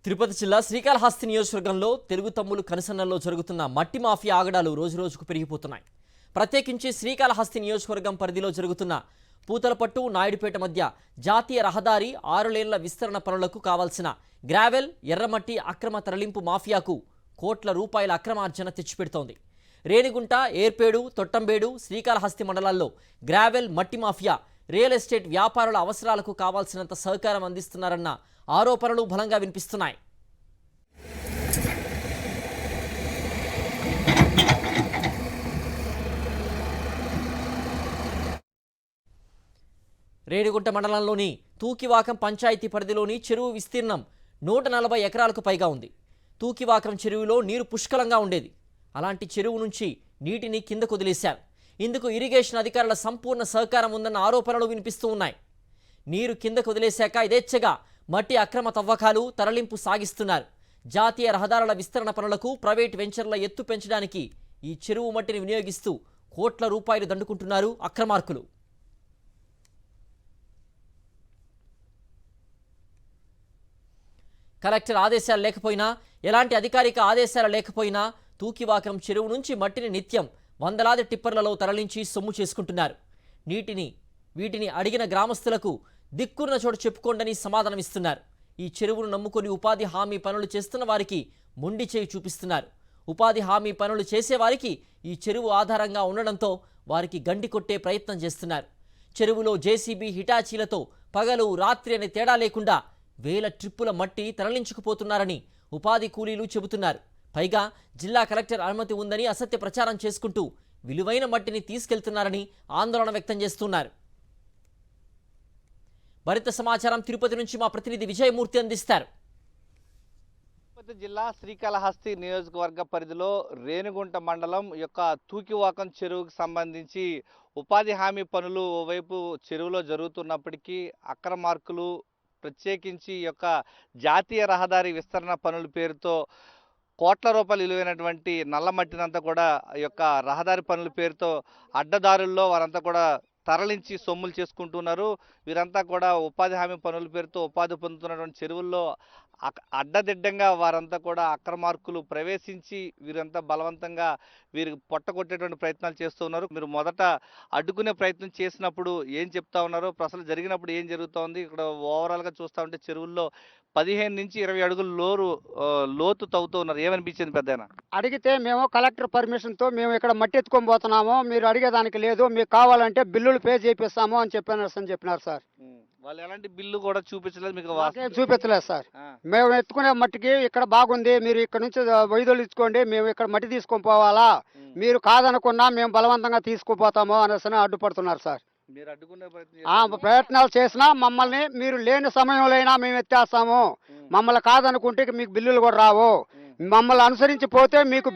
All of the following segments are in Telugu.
తిరుపతి జిల్లా శ్రీకాళహస్తి నియోజకవర్గంలో తెలుగు తమ్ములు కనసన్నల్లో జరుగుతున్న మట్టి మాఫియా ఆగడాలు రోజురోజుకు పెరిగిపోతున్నాయి. ప్రత్యేకించి శ్రీకాళహస్తి నియోజకవర్గం పరిధిలో జరుగుతున్న పూతలపట్టు నాయుడుపేట మధ్య జాతీయ రహదారి 6 లేన్ల విస్తరణ పనులకు కావాల్సిన గ్రావెల్ ఎర్రమట్టి అక్రమ తరలింపు మాఫియాకు కోట్ల రూపాయల అక్రమార్జన తెచ్చిపెడుతోంది. రేణిగుంట, ఏర్పేడు, తొట్టంబేడు, శ్రీకాళహస్తి మండలాల్లో గ్రావెల్ మట్టి మాఫియా రియల్ ఎస్టేట్ వ్యాపారుల అవసరాలకు కావాల్సినంత సహకారం అందిస్తున్నారన్న ఆరోపణలు బలంగా వినిపిస్తున్నాయి. రేణిగుంట మండలంలోని తూకివాకం పంచాయతీ పరిధిలోని చెరువు విస్తీర్ణం 140 ఎకరాలకు పైగా ఉంది. తూకివాకం చెరువులో నీరు పుష్కలంగా ఉండేది. అలాంటి చెరువు నుంచి నీటిని కిందకు వదిలేశారు. ఇందుకు ఇరిగేషన్ అధికారుల సంపూర్ణ సహకారం ఉందన్న ఆరోపణలు వినిపిస్తూ ఉన్నాయి. నీరు కిందకు వదిలేశాక యథేచ్ఛగా మట్టి అక్రమ తవ్వకాలు, తరలింపు సాగిస్తున్నారు. జాతీయ రహదారుల విస్తరణ పనులకు ప్రైవేట్ వెంచర్ల ఎత్తు పెంచడానికి ఈ చెరువు మట్టిని వినియోగిస్తూ కోట్ల రూపాయలు దండుకుంటున్నారు అక్రమార్కులు. కలెక్టర్ ఆదేశాలు లేకపోయినా, ఎలాంటి అధికారిక ఆదేశాలు లేకపోయినా తూకివాకం చెరువు నుంచి మట్టిని నిత్యం వందలాది టిప్పర్లలో తరలించి సొమ్ము చేసుకుంటున్నారు. వీటిని అడిగిన గ్రామస్తులకు దిక్కున్న చోటు చెప్పుకోండని సమాధానమిస్తున్నారు. ఈ చెరువును నమ్ముకొని ఉపాధి హామీ పనులు చేస్తున్న వారికి మొండి చేయి చూపిస్తున్నారు. ఉపాధి హామీ పనులు చేసేవారికి ఈ చెరువు ఆధారంగా ఉండడంతో వారికి గండి కొట్టే ప్రయత్నం చేస్తున్నారు. చెరువులో జేసీబీ, హిటాచీలతో పగలు రాత్రి అనే తేడా లేకుండా వేల ట్రిప్పుల మట్టి తరలించుకుపోతున్నారని ఉపాధి కూలీలు చెబుతున్నారు. పైగా జిల్లా కలెక్టర్ అనుమతి ఉందని అసత్య ప్రచారం చేసుకుంటూ విలువైన మట్టిని తీసుకెళ్తున్నారని ఆందోళన వ్యక్తం చేస్తున్నారు. మరింత సమాచారం తిరుపతి నుంచి మా ప్రతినిధి విజయమూర్తి అందిస్తారు. తిరుపతి జిల్లా శ్రీకాళహస్తి నియోజకవర్గ పరిధిలో రేణిగుంట మండలం యొక్క తూకివాకం చెరువుకు సంబంధించి ఉపాధి హామీ పనులు ఓవైపు చెరువులో జరుగుతున్నప్పటికీ అక్రమార్కులు ప్రత్యేకించి యొక్క జాతీయ రహదారి విస్తరణ పనుల పేరుతో కోట్ల రూపాయలు విలువైనటువంటి నల్ల మట్టినంతా కూడా యొక్క రహదారి పనుల పేరుతో అడ్డదారుల్లో వారంతా కూడా తరలించి సొమ్ములు చేసుకుంటున్నారు. వీరంతా కూడా ఉపాధి హామీ పనుల పేరుతో ఉపాధి పొందుతున్నటువంటి చెరువుల్లో అడ్డదిడ్డంగా వారంతా కూడా అక్రమార్కులు ప్రవేశించి వీరంతా బలవంతంగా వీరికి పొట్టగొట్టేటువంటి ప్రయత్నాలు చేస్తూ ఉన్నారు. మీరు మొదట అడ్డుకునే ప్రయత్నం చేసినప్పుడు ఏం చెప్తా ఉన్నారు, అసలు జరిగినప్పుడు ఏం జరుగుతోంది? ఇక్కడ ఓవరాల్గా చూస్తూ ఉంటే చెరువుల్లో 15 నుంచి 20 అడుగుల లోతు తవ్వుతూ ఉన్నారు. ఏమనిపించింది పెద్దనా? అడిగితే మేము కలెక్టర్ పర్మిషన్తో మేము ఇక్కడ మట్టి ఎత్తుకొని పోతున్నాము, మీరు అడిగేదానికి లేదు, మీకు కావాలంటే బిల్లులు పే చేపిస్తాము అని చెప్పినారు సార్. వాళ్ళు ఎలాంటి బిల్లు కూడా చూపించలేదు మీకు? చూపించలేదు సార్. మేము ఎత్తుకునే మట్టికి ఇక్కడ బాగుంది, మీరు ఇక్కడ నుంచి వైద్యులు ఇచ్చుకోండి, మేము ఇక్కడ మట్టి తీసుకొని పోవాలా, మీరు కాదనుకున్నా మేము బలవంతంగా తీసుకుపోతాము అనేసి అడ్డుపడుతున్నారు సార్. మీరు అడ్డుకునే ప్రయత్నాలు చేసినా మమ్మల్ని మీరు లేని సమయంలో అయినా మేము ఎత్తేస్తాము, మమ్మల్ని కాదనుకుంటే మీకు బిల్లులు కూడా రావు, మమ్మల్ని అనుసరించి పోతే మీకు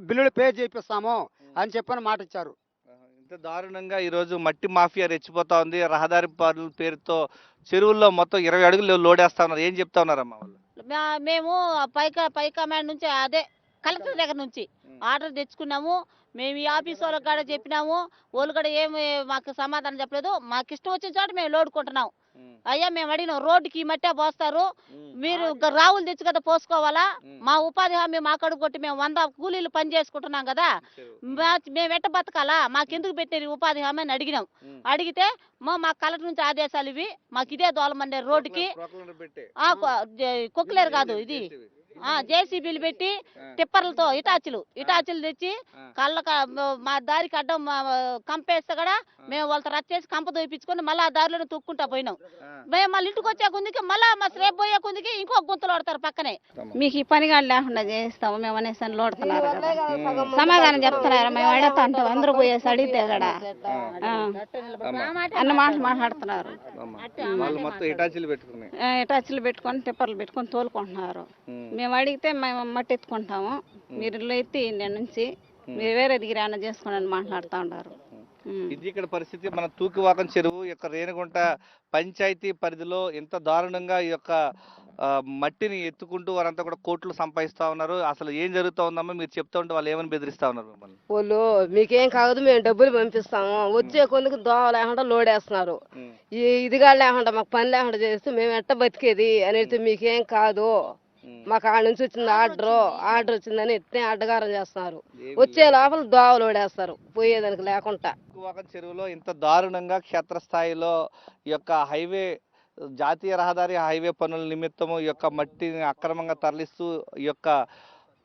బిల్లులు పే చేపిస్తాము అని చెప్పని మాట ఇచ్చారు. ఇంత దారుణంగా ఈరోజు మట్టి మాఫియా రెచ్చిపోతా ఉంది. రహదారి పనుల పేరుతో చెరువుల్లో మొత్తం 20 అడుగులు లోడేస్తా ఉన్నారు. ఏం చెప్తా ఉన్నారమ్మా వాళ్ళు? మేము పై కమాండ్ నుంచి అదే కలెక్టర్ దగ్గర నుంచి ఆర్డర్ తెచ్చుకున్నాము. మేము ఈ ఆఫీస్ వాళ్ళకి కూడా చెప్పినాము, వాళ్ళు కూడా ఏమి మాకు సమాధానం చెప్పలేదు. మాకు ఇష్టం వచ్చిన చోట మేము లోడుకుంటున్నాం. అయ్యా మేము అడిగినాం, రోడ్డుకి ఈ మట్టే పోస్తారు, మీరు రావులు తెచ్చి కదా పోసుకోవాలా, మా ఉపాధి హామీ మా కడుపు కొట్టి మేము 100 కూలీలు పని చేసుకుంటున్నాం కదా, మేము ఎట్ట బతకాలా, మాకెందుకు పెట్టినారు ఉపాధి హామీ అని అడిగినాం. అడిగితే మా కలెక్టర్ నుంచి ఆదేశాలు ఇవి, మాకు ఇదే దోలమండే రోడ్డుకి కుక్కలేరు కాదు, ఇది జేసీబీలు పెట్టి టిప్పర్లతో ఇటాచీలు తెచ్చి మా దారికి అడ్డం కంపేస్తే కూడా మేము వాళ్ళతో రచ్చేసి కంప దొప్పించుకొని మళ్ళీ ఆ దారిలో తొక్కుంటా పోయినాం. మేము మళ్ళీ ఇంటికి వచ్చే కొందికి మళ్ళీ మా రేపు పోయే కొందికి ఇంకో గుంతలు పడతారు పక్కనే. మీకు ఈ పనిగా లేకుండా చేస్తాము మేము అనేసి లోడుతున్నారు, సమాధానం చెప్తున్నారు. మేము అడుగుతా అంటాం, అందరూ పోయేసి అడిగితే కూడా అన్న మాటలు మాట్లాడుతున్నారు. ఇటాచీలు పెట్టుకొని టిప్పర్లు పెట్టుకొని తోలుకుంటున్నారు. మేము అడిగితే మేము మట్టి ఎత్తుకుంటాము, మీరు ఎత్తి ఇండియా నుంచి మీరు వేరే దగ్గర ఏమైనా చేసుకోండి అని మాట్లాడుతూ ఉంటారు. ఇది ఇక్కడ పరిస్థితి. మన తూకివాకం చెరువు యొక్క రేణిగుంట పంచాయతీ పరిధిలో ఎంత దారుణంగా ఈ యొక్క మట్టిని ఎత్తుకుంటూ వారంతా కూడా కోట్లు సంపాదిస్తా ఉన్నారు. అసలు ఏం జరుగుతూ ఉందమ్మా మీరు చెప్తా ఉంటే వాళ్ళు ఏమని బెదిరిస్తా ఉన్నారు మిమ్మల్ని? వాళ్ళు మీకేం కాదు, మేము డబ్బులు పంపిస్తాము, వచ్చే కొందుకు దోవ లేకుండా లోడేస్తున్నారు, ఇదిగా లేకుండా మాకు పని లేకుండా చేస్తూ మేము ఎట్ట బతికేది అనేది మీకేం కాదు, మాకు ఆడ నుంచి వచ్చింది ఆర్డర్ వచ్చిందని ఎత్తే అడ్డగారం చేస్తున్నారు. ఏమీ వచ్చే లోపల దోవలు ఓడేస్తారు పోయేదానికి లేకుండా. తూకివాకం చెరువులో ఇంత దారుణంగా క్షేత్రస్థాయిలో ఈ యొక్క హైవే జాతీయ రహదారి హైవే పనుల నిమిత్తము ఈ యొక్క మట్టిని అక్రమంగా తరలిస్తూ ఈ యొక్క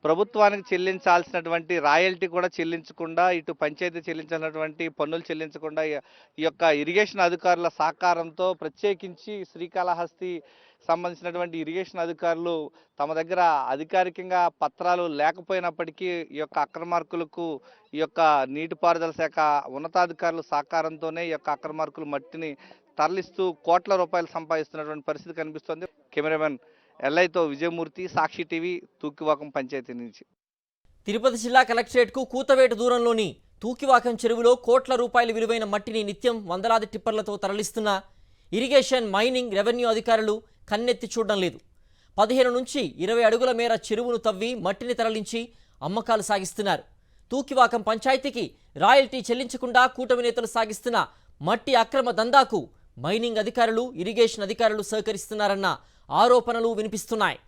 ప్రభుత్వానికి చెల్లించాల్సినటువంటి రాయల్టీ కూడా చెల్లించకుండా, ఇటు పంచాయతీ చెల్లించాల్సినటువంటి పన్నులు చెల్లించకుండా ఈ యొక్క ఇరిగేషన్ అధికారుల సహకారంతో ప్రత్యేకించి శ్రీకాళహస్తి సంబంధించినటువంటి ఇరిగేషన్ అధికారులు తమ దగ్గర అధికారికంగా పత్రాలు లేకపోయినప్పటికీ ఈ యొక్క అక్రమార్కులకు ఈ యొక్క నీటిపారుదల శాఖ ఉన్నతాధికారుల సహకారంతోనే ఈ యొక్క అక్రమార్కులు మట్టిని తరలిస్తూ కోట్ల రూపాయలు సంపాదిస్తున్నటువంటి పరిస్థితి కనిపిస్తోంది. కెమెరామెన్ ఎల్ఐతో విజయమూర్తి, సాక్షి టీవీ, తూకివాకం పంచాయతీ నుంచి. తిరుపతి జిల్లా కలెక్టరేట్కు కూతవేటు దూరంలోని తూకివాకం చెరువులో కోట్ల రూపాయల విలువైన మట్టిని నిత్యం వందలాది టిప్పర్లతో తరలిస్తున్న ఇరిగేషన్, మైనింగ్, రెవెన్యూ అధికారులు కన్నెత్తి చూడడం లేదు. 15 నుంచి 20 అడుగుల మేర చెరువును తవ్వి మట్టిని తరలించి అమ్మకాలు సాగిస్తున్నారు. తూకివాకం పంచాయతీకి రాయల్టీ చెల్లించకుండా కూటమి నేతలు సాగిస్తున్న మట్టి అక్రమ దందాకు మైనింగ్ అధికారులు, ఇరిగేషన్ అధికారులు సహకరిస్తున్నారన్న ఆరోపణలు వినిపిస్తున్నాయి.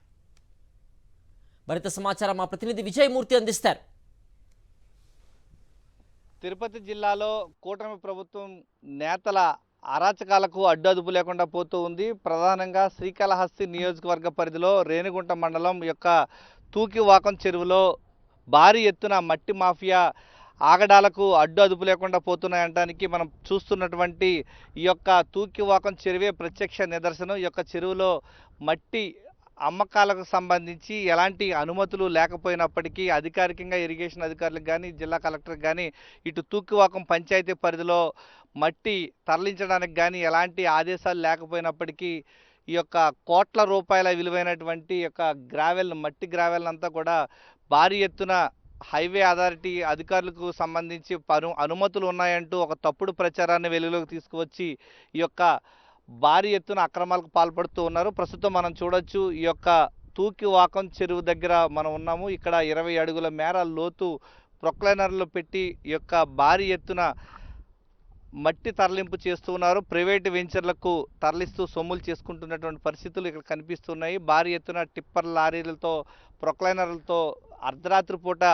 మరింత సమాచారం మా ప్రతినిధి విజయమూర్తి అందిస్తారు. తిరుపతి జిల్లాలో కూటమి ప్రభుత్వం నేతల అరాచకాలకు అడ్డు లేకుండా పోతూ ఉంది. ప్రధానంగా శ్రీకాళహస్తి నియోజకవర్గ పరిధిలో రేణిగుంట మండలం యొక్క తూకివాకం చెరువులో భారీ ఎత్తున మట్టి మాఫియా ఆగడాలకు అడ్డు లేకుండా పోతున్నాయంటానికి మనం చూస్తున్నటువంటి ఈ యొక్క తూకివాకం చెరువే ప్రత్యక్ష నిదర్శనం. ఈ యొక్క చెరువులో మట్టి అమ్మకాలకు సంబంధించి ఎలాంటి అనుమతులు లేకపోయినప్పటికీ అధికారికంగా ఇరిగేషన్ అధికారులకు కానీ, జిల్లా కలెక్టర్కి కానీ, ఇటు తూకివాకం పంచాయతీ పరిధిలో మట్టి తరలించడానికి కానీ ఎలాంటి ఆదేశాలు లేకపోయినప్పటికీ ఈ యొక్క కోట్ల రూపాయల విలువైనటువంటి యొక్క మట్టి గ్రావెల్ అంతా కూడా భారీ ఎత్తున హైవే అథారిటీ అధికారులకు సంబంధించి అనుమతులు ఉన్నాయంటూ ఒక తప్పుడు ప్రచారాన్ని వెలుగులోకి తీసుకువచ్చి ఈ యొక్క భారీ ఎత్తున అక్రమాలకు పాల్పడుతూ ఉన్నారు. ప్రస్తుతం మనం చూడొచ్చు, ఈ యొక్క తూకివాకం చెరువు దగ్గర మనం ఉన్నాము. ఇక్కడ 20 అడుగుల మేర లోతు ప్రొక్లైనర్లు పెట్టి ఈ యొక్క భారీ ఎత్తున మట్టి తరలింపు చేస్తూ ఉన్నారు. ప్రైవేటు వెంచర్లకు తరలిస్తూ సొమ్ములు చేసుకుంటున్నటువంటి పరిస్థితులు ఇక్కడ కనిపిస్తున్నాయి. భారీ ఎత్తున టిప్పర్ లారీలతో, ప్రొక్లైనర్లతో అర్ధరాత్రి పూట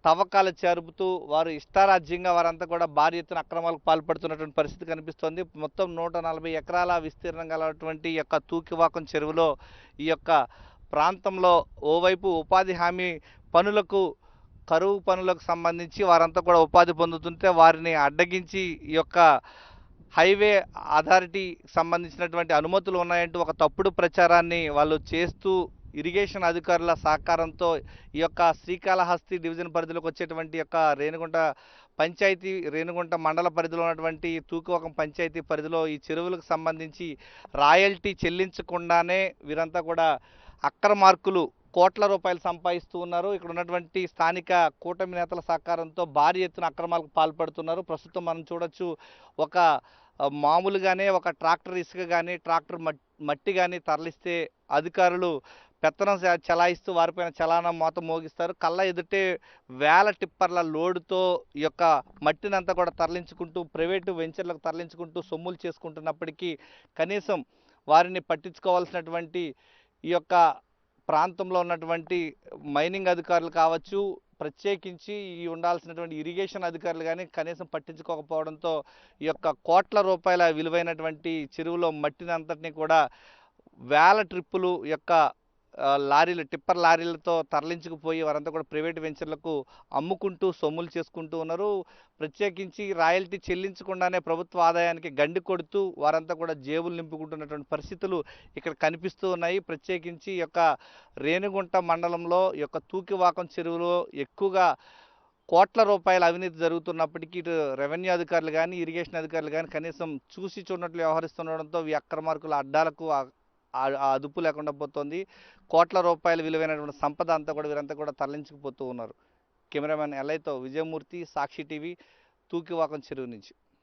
తవ్వకాలు జరుపుతూ వారు ఇష్టారాజ్యంగా వారంతా కూడా భారీ ఎత్తున అక్రమాలకు పాల్పడుతున్నటువంటి పరిస్థితి కనిపిస్తోంది. మొత్తం 140 ఎకరాల విస్తీర్ణం గలటువంటి ఈ యొక్క తూకివాకం చెరువులో ఈ యొక్క ప్రాంతంలో ఓవైపు ఉపాధి హామీ పనులకు, కరువు పనులకు సంబంధించి వారంతా కూడా ఉపాధి పొందుతుంటే వారిని అడ్డగించి ఈ యొక్క హైవే అథారిటీ సంబంధించినటువంటి అనుమతులు ఉన్నాయంటూ ఒక తప్పుడు ప్రచారాన్ని వాళ్ళు చేస్తూ ఇరిగేషన్ అధికారుల సహకారంతో ఈ యొక్క శ్రీకాళహస్తి డివిజన్ పరిధిలోకి వచ్చేటువంటి యొక్క రేణిగుంట పంచాయతీ, రేణిగుంట మండల పరిధిలో ఉన్నటువంటి తూకివాకం పంచాయతీ పరిధిలో ఈ చెరువులకు సంబంధించి రాయల్టీ చెల్లించకుండానే వీరంతా కూడా అక్రమార్కులు కోట్ల రూపాయలు సంపాదిస్తూ ఉన్నారు. ఇక్కడ ఉన్నటువంటి స్థానిక కూటమి నేతల సహకారంతో భారీ ఎత్తున అక్రమాలకు పాల్పడుతున్నారు. ప్రస్తుతం మనం చూడొచ్చు, ఒక మామూలుగానే ఒక ట్రాక్టర్ ఇసుక కానీ, ట్రాక్టర్ మట్టి కానీ తరలిస్తే అధికారులు పెత్తనం చలాయిస్తూ వారిపైన చలానా మోత మోగిస్తారు. కళ్ళ ఎదుటే వేల టిప్పర్ల లోడుతో ఈ యొక్క మట్టినంతా కూడా తరలించుకుంటూ ప్రైవేటు వెంచర్లకు తరలించుకుంటూ సొమ్ములు చేసుకుంటున్నప్పటికీ కనీసం వారిని పట్టించుకోవాల్సినటువంటి ఈ యొక్క ప్రాంతంలో ఉన్నటువంటి మైనింగ్ అధికారులు కావచ్చు, ప్రత్యేకించి ఈ ఉండాల్సినటువంటి ఇరిగేషన్ అధికారులు కానీ కనీసం పట్టించుకోకపోవడంతో ఈ యొక్క కోట్ల రూపాయల విలువైనటువంటి చెరువులో మట్టిని అంతటినీ కూడా వేల ట్రిప్పులు యొక్క లారీలు, టిప్పర్ లారీలతో తరలించుకుపోయి వారంతా కూడా ప్రైవేట్ వెంచర్లకు అమ్ముకుంటూ సొమ్ములు చేసుకుంటూ ఉన్నారు. ప్రత్యేకించి రాయల్టీ చెల్లించకుండానే ప్రభుత్వ ఆదాయానికి గండి కొడుతూ వారంతా కూడా జేబులు నింపుకుంటున్నటువంటి పరిస్థితులు ఇక్కడ కనిపిస్తూ ఉన్నాయి. ప్రత్యేకించి ఈ యొక్క రేణిగుంట మండలంలో ఈ యొక్క తూకివాకం చెరువులో ఎక్కువగా కోట్ల రూపాయల అవినీతి జరుగుతున్నప్పటికీ ఇటు రెవెన్యూ అధికారులు కానీ, ఇరిగేషన్ అధికారులు కానీ కనీసం చూసి చూడనట్లు వ్యవహరిస్తుండడంతో ఈ అక్రమార్కుల అడ్డాలకు అదుపు లేకుండా పోతుంది. కోట్ల రూపాయల విలువైనటువంటి సంపద అంతా కూడా వీరంతా కూడా తరలించుకుపోతూ ఉన్నారు. కెమెరామెన్ ఎల్ఐతో విజయమూర్తి, సాక్షి టీవీ, తూకివాకం చెరువు నుంచి.